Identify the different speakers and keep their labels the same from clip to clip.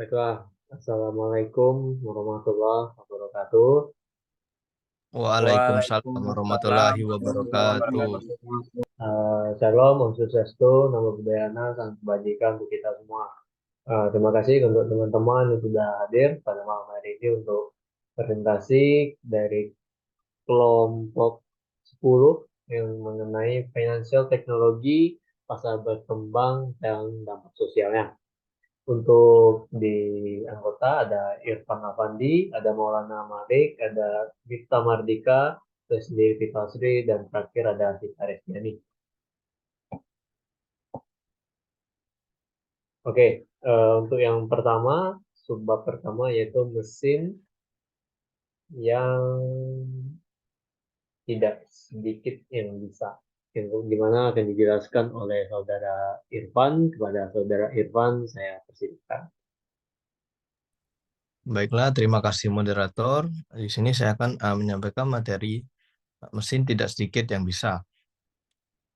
Speaker 1: Baiklah, Assalamualaikum warahmatullahi wabarakatuh.
Speaker 2: Waalaikumsalam
Speaker 3: Waalaikumsalam
Speaker 2: warahmatullahi
Speaker 3: warahmatullahi
Speaker 2: wabarakatuh.
Speaker 3: wabarakatuh.
Speaker 1: Shalom, Om Swastiastu, Namo Buddhaya, salam kebajikan untuk kita semua. Terima kasih untuk teman-teman yang sudah hadir pada malam hari ini untuk presentasi dari kelompok 10 yang mengenai financial teknologi, pasar berkembang, dan dampak sosialnya. Untuk di anggota ada Irfan Afandi, ada Maulana Malik, ada Gita Mardika, terus sendiri Vitasri, dan terakhir ada Sita Restiani. Oke, untuk yang pertama, subbab pertama yaitu mesin yang tidak sedikit yang bisa. Yang dimana akan dijelaskan oleh saudara Irfan. Kepada saudara Irfan, saya persilahkan.
Speaker 2: Baiklah, terima kasih moderator. Di sini saya akan menyampaikan materi mesin tidak sedikit yang bisa.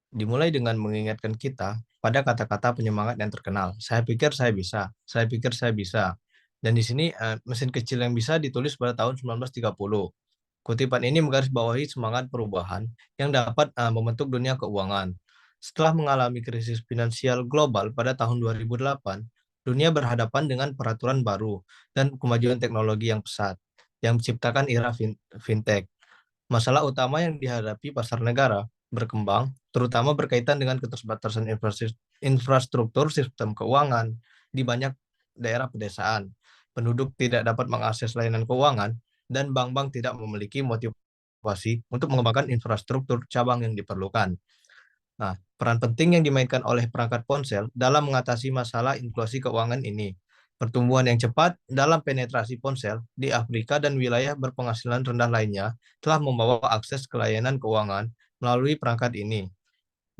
Speaker 2: Dimulai dengan mengingatkan kita pada kata-kata penyemangat yang terkenal. Saya pikir saya bisa, saya pikir saya bisa. Dan di sini mesin kecil yang bisa ditulis pada tahun 1930. Kutipan ini menggarisbawahi semangat perubahan yang dapat membentuk dunia keuangan. Setelah mengalami krisis finansial global pada tahun 2008, dunia berhadapan dengan peraturan baru dan kemajuan teknologi yang pesat yang menciptakan era fintech. Masalah utama yang dihadapi pasar negara berkembang, terutama berkaitan dengan keterbatasan infrastruktur sistem keuangan di banyak daerah pedesaan. Penduduk tidak dapat mengakses layanan keuangan, dan bank-bank tidak memiliki motivasi untuk mengembangkan infrastruktur cabang yang diperlukan. Nah, peran penting yang dimainkan oleh perangkat ponsel dalam mengatasi masalah inklusi keuangan ini. Pertumbuhan yang cepat dalam penetrasi ponsel di Afrika dan wilayah berpenghasilan rendah lainnya telah membawa akses ke layanan keuangan melalui perangkat ini.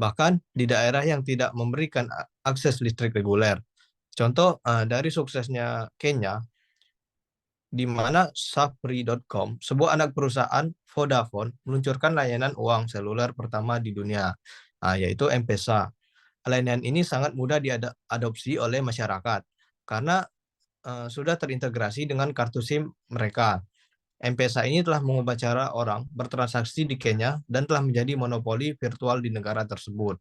Speaker 2: Bahkan di daerah yang tidak memberikan akses listrik reguler. Contoh dari suksesnya Kenya, di mana Safri.com, sebuah anak perusahaan Vodafone, meluncurkan layanan uang seluler pertama di dunia, yaitu M-Pesa. Layanan ini sangat mudah diadopsi oleh masyarakat karena sudah terintegrasi dengan kartu SIM mereka. M-Pesa ini telah mengubah cara orang bertransaksi di Kenya dan telah menjadi monopoli virtual di negara tersebut.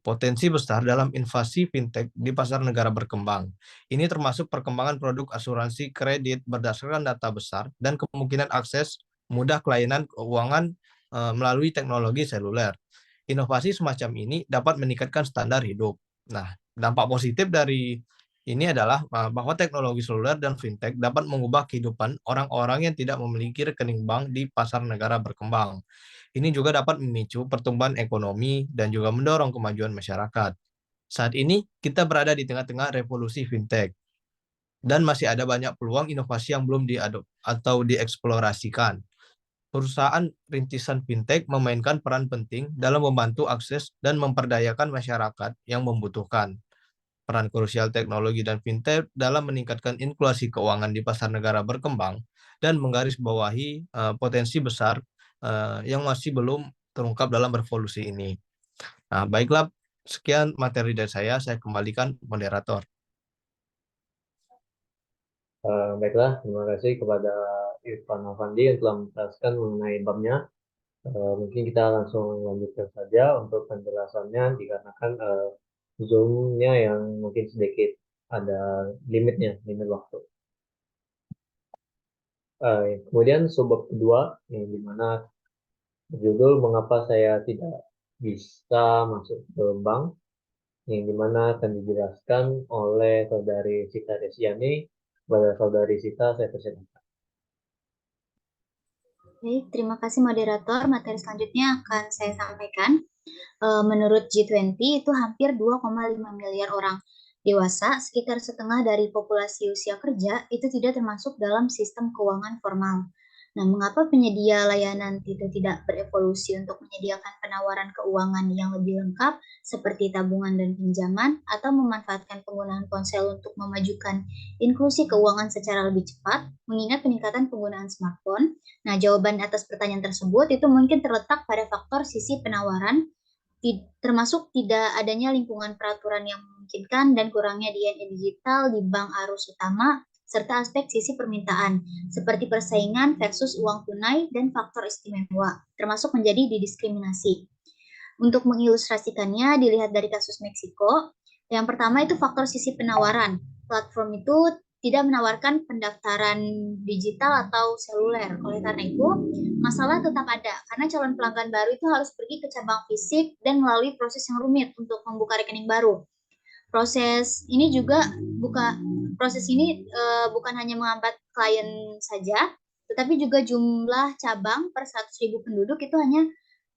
Speaker 2: Potensi besar dalam invasi fintech di pasar negara berkembang. Ini termasuk perkembangan produk asuransi kredit berdasarkan data besar dan kemungkinan akses mudah ke layanan keuangan melalui teknologi seluler. Inovasi semacam ini dapat meningkatkan standar hidup. Nah, dampak positif dari ini adalah bahwa teknologi seluler dan fintech dapat mengubah kehidupan orang-orang yang tidak memiliki rekening bank di pasar negara berkembang. Ini juga dapat memicu pertumbuhan ekonomi dan juga mendorong kemajuan masyarakat. Saat ini kita berada di tengah-tengah revolusi fintech dan masih ada banyak peluang inovasi yang belum diadop atau dieksplorasikan. Perusahaan rintisan fintech memainkan peran penting dalam membantu akses dan memperdayakan masyarakat yang membutuhkan. Peran krusial teknologi dan fintech dalam meningkatkan inklusi keuangan di pasar negara berkembang dan menggarisbawahi potensi besar yang masih belum terungkap dalam revolusi ini. Nah, baiklah, sekian materi dari saya kembalikan moderator.
Speaker 1: Baiklah, terima kasih kepada Irfan Afandi yang telah menjelaskan mengenai babnya. Mungkin kita langsung lanjutkan saja untuk penjelasannya dikarenakan Zoom-nya yang mungkin sedikit ada limitnya, limit waktu. Kemudian subbab kedua yang dimana berjudul mengapa saya tidak bisa masuk ke bank, yang dimana akan dijelaskan oleh saudari Sita Desiani. Kepada saudari Sita saya persilakan.
Speaker 4: Baik, terima kasih moderator. Materi selanjutnya akan saya sampaikan. Menurut G20 itu hampir 2,5 miliar orang dewasa, sekitar setengah dari populasi usia kerja itu tidak termasuk dalam sistem keuangan formal. Nah, mengapa penyedia layanan itu tidak berevolusi untuk menyediakan penawaran keuangan yang lebih lengkap seperti tabungan dan pinjaman atau memanfaatkan penggunaan ponsel untuk memajukan inklusi keuangan secara lebih cepat, mengingat peningkatan penggunaan smartphone? Nah, jawaban atas pertanyaan tersebut itu mungkin terletak pada faktor sisi penawaran termasuk tidak adanya lingkungan peraturan yang memungkinkan dan kurangnya DNA digital di bank arus utama, serta aspek sisi permintaan, seperti persaingan versus uang tunai dan faktor istimewa, termasuk menjadi didiskriminasi. Untuk mengilustrasikannya, dilihat dari kasus Meksiko, yang pertama itu faktor sisi penawaran. Platform itu tidak menawarkan pendaftaran digital atau seluler. Oleh karena itu, masalah tetap ada karena calon pelanggan baru itu harus pergi ke cabang fisik dan melalui proses yang rumit untuk membuka rekening baru. Proses ini juga bukan hanya menghambat klien saja, tetapi juga jumlah cabang per 100.000 penduduk itu hanya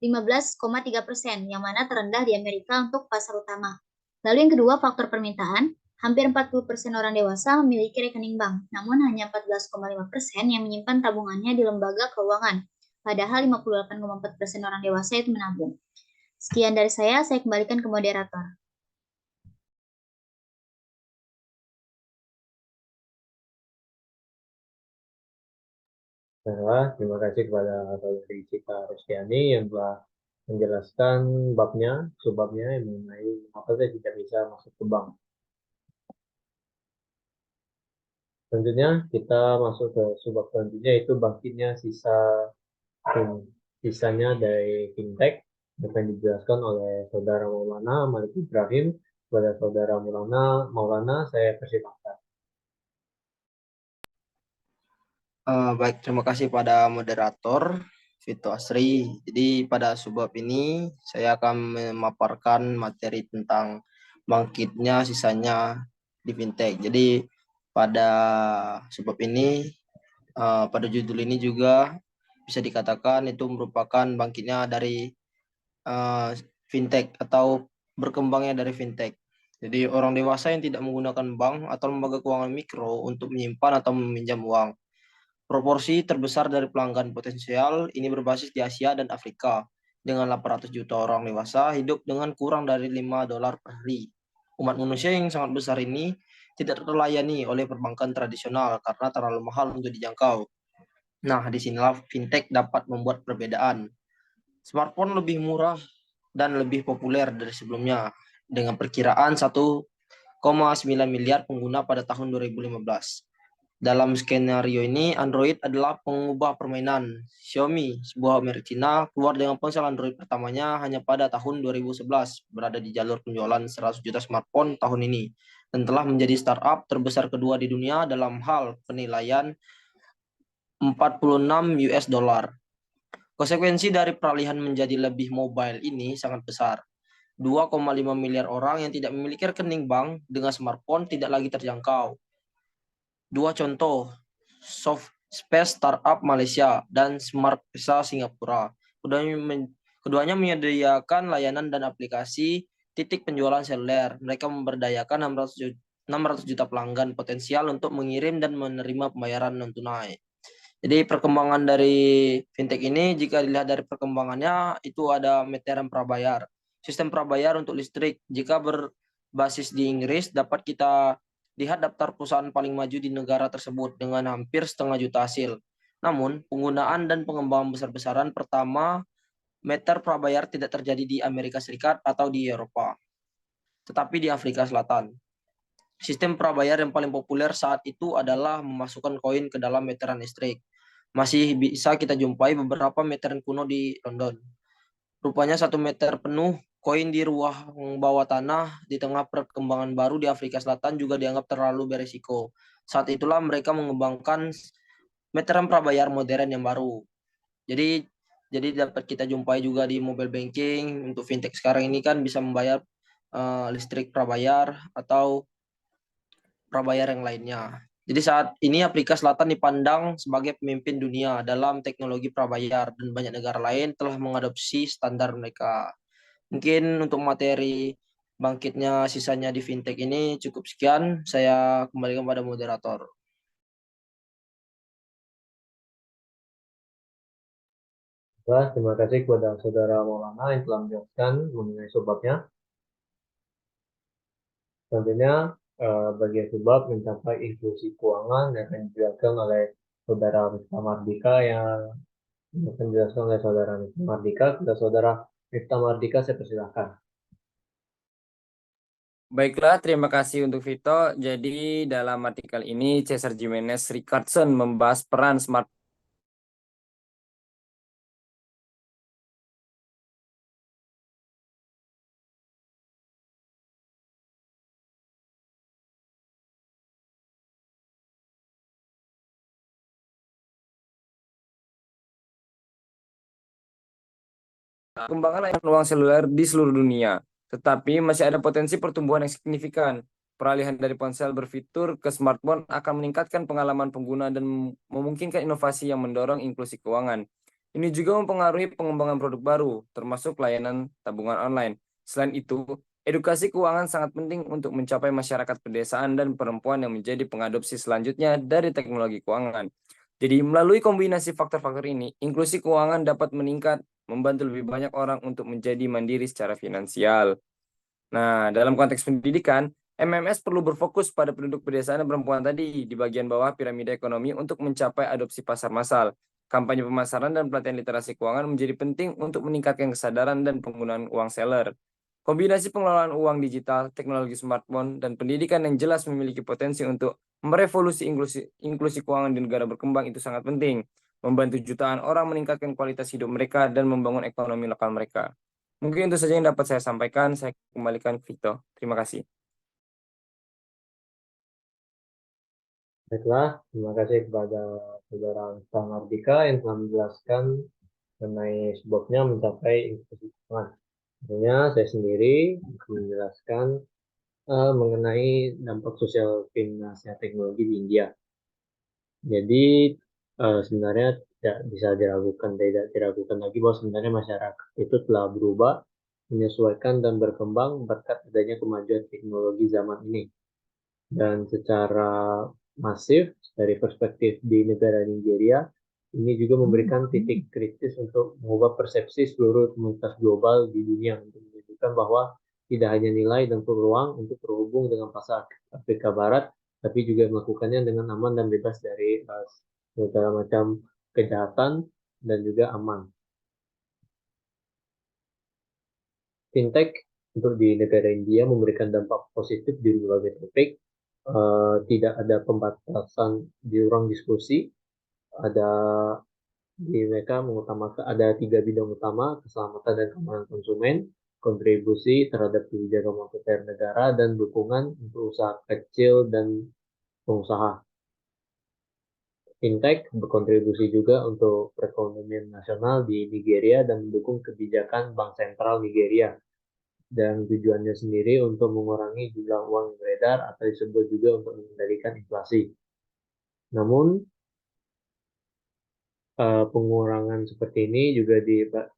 Speaker 4: 15,3%, yang mana terendah di Amerika untuk pasar utama. Lalu yang kedua, faktor permintaan. Hampir 40% orang dewasa memiliki rekening bank, namun hanya 14,5% yang menyimpan tabungannya di lembaga keuangan. Padahal 58,4% orang dewasa itu menabung. Sekian dari saya kembalikan ke moderator.
Speaker 1: Nah, terima kasih kepada Saudari Cika Rustiani yang telah menjelaskan subbabnya yang mengenai mengapa saya tidak bisa masuk ke bank. Selanjutnya kita masuk ke subbab selanjutnya, yaitu bangkitnya sisanya dari fintech yang akan dijelaskan oleh Saudara Maulana Malik Ibrahim. Kepada Saudara Maulana, saya persilahkan.
Speaker 3: Baik, terima kasih pada moderator Vito Asri. Jadi pada subbab ini saya akan memaparkan materi tentang bangkitnya sisanya di fintech. Jadi pada subbab ini, pada judul ini juga bisa dikatakan itu merupakan bangkitnya dari fintech atau berkembangnya dari fintech. Jadi orang dewasa yang tidak menggunakan bank atau lembaga keuangan mikro untuk menyimpan atau meminjam uang. Proporsi terbesar dari pelanggan potensial ini berbasis di Asia dan Afrika, dengan 800 juta orang dewasa hidup dengan kurang dari $5 per hari. Umat manusia yang sangat besar ini tidak terlayani oleh perbankan tradisional karena terlalu mahal untuk dijangkau. Nah, disinilah fintech dapat membuat perbedaan. Smartphone lebih murah dan lebih populer dari sebelumnya, dengan perkiraan 1,9 miliar pengguna pada tahun 2015. Dalam skenario ini, Android adalah pengubah permainan. Xiaomi, sebuah merek Cina, keluar dengan ponsel Android pertamanya hanya pada tahun 2011, berada di jalur penjualan 100 juta smartphone tahun ini, dan telah menjadi startup terbesar kedua di dunia dalam hal penilaian $46. Konsekuensi dari peralihan menjadi lebih mobile ini sangat besar. 2,5 miliar orang yang tidak memiliki rekening bank dengan smartphone tidak lagi terjangkau. Dua contoh, Space Startup Malaysia dan Smart Visa Singapura. Keduanya menyediakan layanan dan aplikasi titik penjualan seluler. Mereka memberdayakan 600 juta pelanggan potensial untuk mengirim dan menerima pembayaran non-tunai. Jadi perkembangan dari fintech ini, jika dilihat dari perkembangannya, itu ada meteran prabayar. Sistem prabayar untuk listrik, jika berbasis di Inggris, dapat kita lihat daftar perusahaan paling maju di negara tersebut dengan hampir 0,5 juta hasil. Namun, penggunaan dan pengembangan besar-besaran pertama meter prabayar tidak terjadi di Amerika Serikat atau di Eropa, tetapi di Afrika Selatan. Sistem prabayar yang paling populer saat itu adalah memasukkan koin ke dalam meteran listrik. Masih bisa kita jumpai beberapa meteran kuno di London. Rupanya 1 meter penuh koin di ruang bawah tanah di tengah perkembangan baru di Afrika Selatan juga dianggap terlalu beresiko. Saat itulah mereka mengembangkan meteran prabayar modern yang baru. Jadi dapat kita jumpai juga di mobile banking. Untuk fintech sekarang ini kan bisa membayar listrik prabayar atau prabayar yang lainnya. Jadi saat ini Afrika Selatan dipandang sebagai pemimpin dunia dalam teknologi prabayar dan banyak negara lain telah mengadopsi standar mereka. Mungkin untuk materi bangkitnya sisanya di fintech ini cukup sekian. Saya kembalikan pada moderator.
Speaker 1: Terima kasih kepada Saudara Maulana yang telah menjelaskan mengenai subbabnya. Selanjutnya, bagian subbab mencapai inklusi keuangan yang akan dijelaskan oleh Saudara Mita Mardika kepada Saudara Miftah Mardika, saya persilahkan.
Speaker 5: Baiklah, terima kasih untuk Vito. Jadi dalam artikel ini Cesar Jimenez Richardson membahas peran smart perkembangan layanan uang seluler di seluruh dunia. Tetapi masih ada potensi pertumbuhan yang signifikan. Peralihan dari ponsel berfitur ke smartphone akan meningkatkan pengalaman pengguna dan memungkinkan inovasi yang mendorong inklusi keuangan. Ini juga mempengaruhi pengembangan produk baru, termasuk layanan tabungan online. Selain itu, edukasi keuangan sangat penting untuk mencapai masyarakat pedesaan dan perempuan yang menjadi pengadopsi selanjutnya dari teknologi keuangan. Jadi, melalui kombinasi faktor-faktor ini, inklusi keuangan dapat meningkat, membantu lebih banyak orang untuk menjadi mandiri secara finansial. Nah, dalam konteks pendidikan, MMS perlu berfokus pada penduduk pedesaan dan perempuan tadi di bagian bawah piramida ekonomi untuk mencapai adopsi pasar massal. Kampanye pemasaran dan pelatihan literasi keuangan menjadi penting untuk meningkatkan kesadaran dan penggunaan uang seller. Kombinasi pengelolaan uang digital, teknologi smartphone, dan pendidikan yang jelas memiliki potensi untuk merevolusi inklusi keuangan di negara berkembang itu sangat penting, membantu jutaan orang meningkatkan kualitas hidup mereka dan membangun ekonomi lokal mereka. Mungkin itu saja yang dapat saya sampaikan. Saya kembalikan Vito. Terima kasih.
Speaker 1: Baiklah, terima kasih kepada Saudara Miftah Mardika yang telah menjelaskan mengenai sebabnya mencapai inklusi keuangan. Tentunya saya sendiri akan menjelaskan mengenai dampak sosial finansial teknologi di India. Jadi sebenarnya tidak bisa tidak diragukan lagi bahwa sebenarnya masyarakat itu telah berubah, menyesuaikan dan berkembang berkat adanya kemajuan teknologi zaman ini. Dan secara masif dari perspektif di negara Nigeria, ini juga memberikan titik kritis untuk mengubah persepsi seluruh komunitas global di dunia untuk menunjukkan bahwa tidak hanya nilai dan peluang untuk terhubung dengan pasar Afrika Barat, tapi juga melakukannya dengan aman dan bebas dari segala macam kejahatan dan juga aman. Fintech untuk di negara India memberikan dampak positif di berbagai topik. Tidak ada pembatasan di ruang diskusi. Mereka mengutamakan ada 3 bidang utama: keselamatan dan keamanan konsumen, kontribusi terhadap kebijakan moneter negara, dan dukungan untuk usaha kecil dan pengusaha. Fintech berkontribusi juga untuk perekonomian nasional di Nigeria dan mendukung kebijakan Bank Sentral Nigeria. Dan tujuannya sendiri untuk mengurangi jumlah uang yang beredar atau disebut juga untuk mengendalikan inflasi. Namun, pengurangan seperti ini juga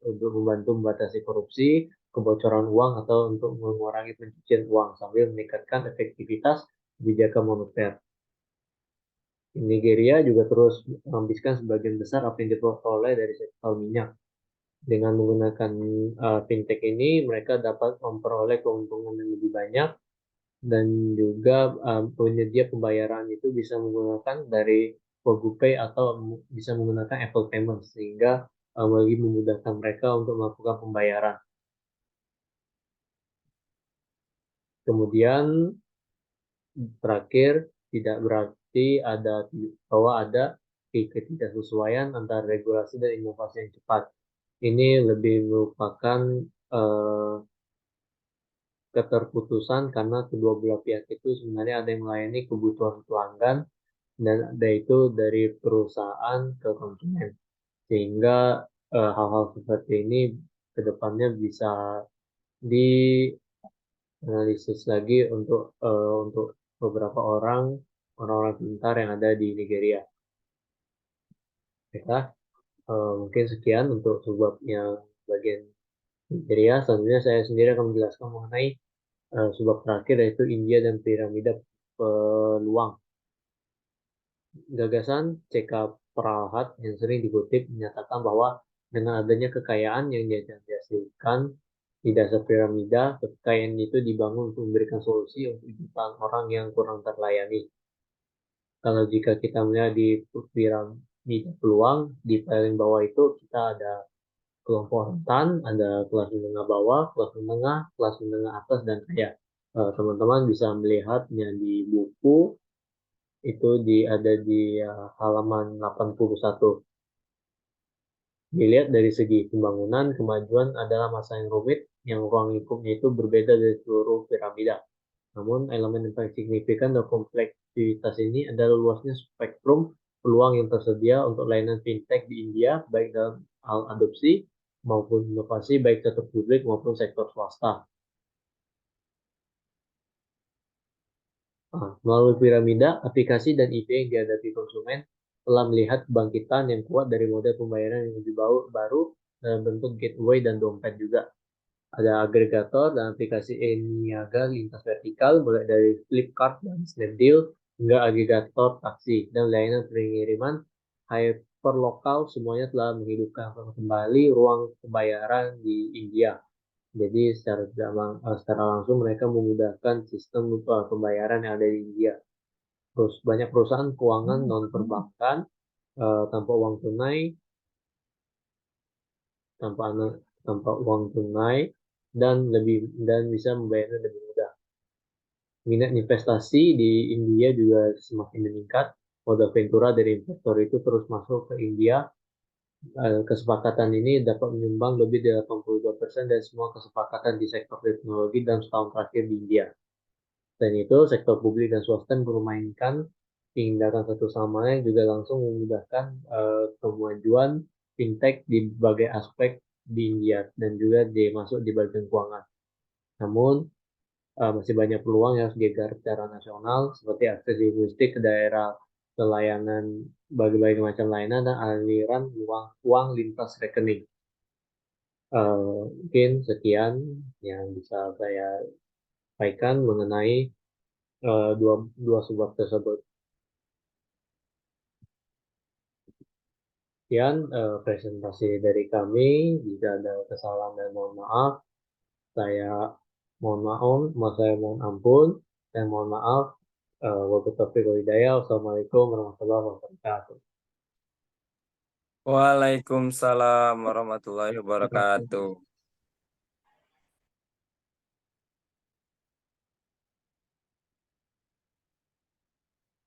Speaker 1: untuk membantu membatasi korupsi, kebocoran uang, atau untuk mengurangi pencucian uang sambil meningkatkan efektivitas kebijakan moneter. Nigeria juga terus menghabiskan sebagian besar apa yang diperoleh dari sektor minyak. Dengan menggunakan fintech ini, mereka dapat memperoleh keuntungan yang lebih banyak, dan juga penyedia pembayaran itu bisa menggunakan dari GoPay atau bisa menggunakan Apple Payment, sehingga lebih memudahkan mereka untuk melakukan pembayaran. Kemudian terakhir, tidak berarti bahwa ada ketidaksesuaian antara regulasi dan inovasi yang cepat. Ini lebih merupakan keterputusan karena kedua belah pihak itu sebenarnya ada yang melayani kebutuhan pelanggan dan ada itu dari perusahaan ke konsumen, sehingga hal-hal seperti ini kedepannya bisa dianalisis lagi untuk beberapa orang-orang pintar yang ada di Nigeria. Baiklah, mungkin sekian untuk sebabnya bagian Nigeria. Selanjutnya saya sendiri akan menjelaskan mengenai sebab terakhir, yaitu India dan piramida peluang. Gagasan C.K. Prahat yang sering dikutip menyatakan bahwa dengan adanya kekayaan yang dihasilkan di dasar piramida, kekayaan itu dibangun untuk memberikan solusi untuk jutaan orang yang kurang terlayani. Kalau jika kita melihat di piramida peluang, di paling bawah itu kita ada kelompok rentan, ada kelas menengah bawah, kelas menengah atas, dan kaya. Teman-teman bisa melihatnya di buku, itu ada di halaman 81. Dilihat dari segi pembangunan, kemajuan adalah masa yang rumit, yang ruang lingkupnya itu berbeda dari seluruh piramida. Namun, elemen yang paling signifikan dan kompleksitas ini adalah luasnya spektrum peluang yang tersedia untuk layanan fintech di India, baik dalam hal adopsi maupun inovasi, baik sektor publik maupun sektor swasta. Melalui piramida, aplikasi dan ide yang dihadapi konsumen telah melihat kebangkitan yang kuat dari model pembayaran yang lebih baru dalam bentuk gateway dan dompet juga. Ada agregator dan aplikasi e-niaga lintas vertikal, mulai dari Flipkart dan Snapdeal hingga agregator taksi dan layanan pengiriman hyperlokal, semuanya telah menghidupkan kembali ruang pembayaran di India. Jadi secara langsung mereka memudahkan sistem pembayaran yang ada di India. Terus banyak perusahaan keuangan non perbankan tanpa uang tunai, tanpa uang tunai dan bisa membayarnya lebih mudah. Minat investasi di India juga semakin meningkat. Modal ventura dari investor itu terus masuk ke India. Kesepakatan ini dapat menyumbang lebih dari 82% dari semua kesepakatan di sektor teknologi dalam setahun terakhir di India. Dan itu, sektor publik dan swasta bermainkan tindakan satu sama lain juga langsung memudahkan kemajuan fintech di berbagai aspek di India dan juga masuk di bagian keuangan. Namun, masih banyak peluang yang harus digarap secara nasional, seperti akses linguistik ke daerah, ke layanan, berbagai macam layanan, dan aliran uang lintas rekening. Mungkin sekian yang bisa saya sampaikan mengenai dua sebab tersebut. Sekian presentasi dari kami. Jika ada kesalahan dan mohon maaf, saya mohon ampun, dan mohon maaf. Wabillahi taufiq wal hidayah. Wassalamualaikum warahmatullahi wabarakatuh.
Speaker 5: Waalaikumsalam warahmatullahi wabarakatuh.